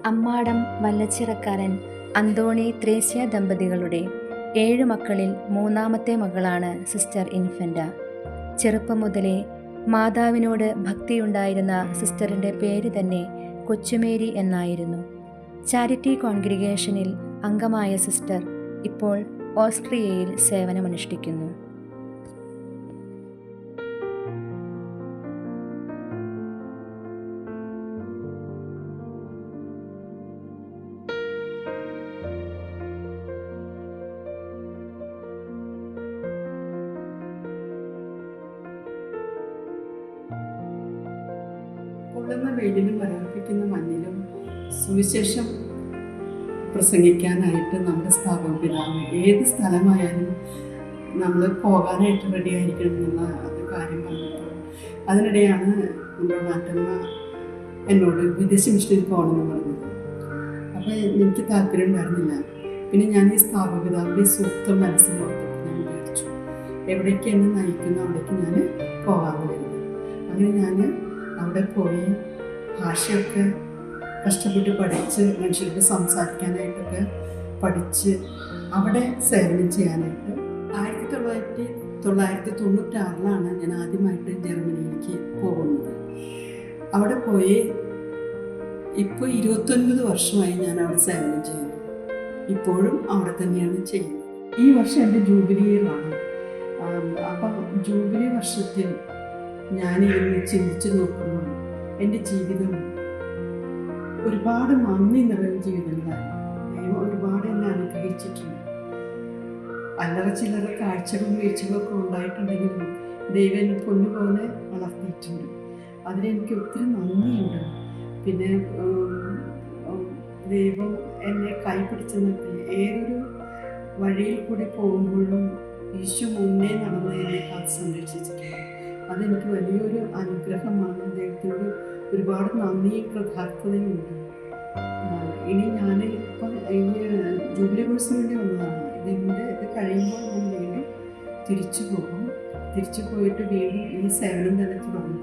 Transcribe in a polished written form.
അമ്മാടം വല്ലച്ചിറക്കാരൻ അന്തോണി ത്രേസ്യ ദമ്പതികളുടെ 7 മക്കളിൽ 3ാമത്തെ മകളാണ് സിസ്റ്റർ ഇൻഫൻ്റ. ചെറുപ്പം മുതലേ മാതാവിനോട് ഭക്തിയുണ്ടായിരുന്ന സിസ്റ്ററിൻ്റെ പേര് തന്നെ കൊച്ചുമേരി എന്നായിരുന്നു. ചാരിറ്റി കോൺഗ്രിഗേഷനിൽ അംഗമായ സിസ്റ്റർ ഇപ്പോൾ ഓസ്ട്രിയയിൽ സേവനമനുഷ്ഠിക്കുന്നു. പൊള്ളുന്ന വെയിലിലും വരൾപ്പിക്കുന്ന മഞ്ഞിലും സുവിശേഷം പ്രസംഗിക്കാനായിട്ട് നമ്മുടെ സ്ഥാപകപിതാവ് ഏത് സ്ഥലമായാലും നമ്മൾ പോകാനായിട്ട് റെഡി ആയിരിക്കണം എന്നുള്ള കാര്യം പറഞ്ഞപ്പോൾ അതിനിടെയാണ് നമ്മുടെ മാറ്റമ്മ എന്നോട് വിദേശ മിഷനിൽ പോകണമെന്ന് പറഞ്ഞത്. അപ്പോൾ എനിക്ക് താല്പര്യം ഉണ്ടായിരുന്നില്ല. പിന്നെ ഞാൻ ഈ സ്ഥാപകപിതാവിൻ്റെ സ്വത്വം മനസ്സിൽ ഓർത്തപ്പോൾ ഞാൻ വിചാരിച്ചു എവിടേക്ക് എന്നെ നയിക്കുന്നു അവിടേക്ക് ഞാൻ പോകാമെന്ന് വരുന്നത്. അങ്ങനെ ഞാൻ അവിടെ പോയി ഭാഷയൊക്കെ കഷ്ടപ്പെട്ട് പഠിച്ച് മനുഷ്യർക്ക് സംസാരിക്കാനായിട്ടൊക്കെ പഠിച്ച് അവിടെ സേവനം ചെയ്യാനായിട്ട് 1996 ഞാൻ ആദ്യമായിട്ട് ജർമ്മനിയിലേക്ക് പോകുന്നത്. അവിടെ പോയി ഇപ്പോൾ 29 വർഷമായി ഞാൻ അവിടെ സേവനം ചെയ്യുന്നു. ഇപ്പോഴും അവിടെ തന്നെയാണ് ചെയ്യുന്നത്. ഈ വർഷം എൻ്റെ ജൂബിലി ഇയറാണ്. അപ്പം ജൂബിലി വർഷത്തിൽ ഞാനിരുന്ന് ചിന്തിച്ച് നോക്കുമ്പോൾ എൻ്റെ ജീവിതം ഒരുപാട് നന്ദി നിറഞ്ഞ ജീവിതങ്ങളാണ്. ദൈവം ഒരുപാട് എന്നെ അനുഗ്രഹിച്ചിട്ടുണ്ട്. അല്ലറ ചില്ലറ കാഴ്ചകളും വീഴ്ചകളൊക്കെ ഉണ്ടായിട്ടുണ്ടെങ്കിലും ദൈവം എന്നെ പൊന്നുപോലെ വളർത്തിയിട്ടുണ്ട്. അതിനെനിക്ക് ഒത്തിരി നന്ദിയുണ്ട്. പിന്നെ ദൈവം എന്നെ കൈപിടിച്ച് നിർത്തി ഏതൊരു വഴിയിൽ കൂടി പോകുമ്പോഴും ഈശോ മുന്നേ നടന്ന് എന്നെ കാത്ത് സംരക്ഷിച്ചിട്ടുണ്ട്. അതെനിക്ക് വലിയൊരു അനുഗ്രഹമാണ്. ദൈവത്തിനോട് ഒരുപാട് നന്ദിയും കൃതാർത്ഥതയുണ്ട്. ഇനി ഞാൻ ഇപ്പം ജൂബിലി കോഴ്സിന് വേണ്ടി വന്നതാണ്. ഇത് കഴിയുമ്പോൾ ഞാൻ വീണ്ടും തിരിച്ചു പോകും. തിരിച്ചു പോയിട്ട് വീണ്ടും ഈ സേവനം തന്നെ തുടങ്ങും.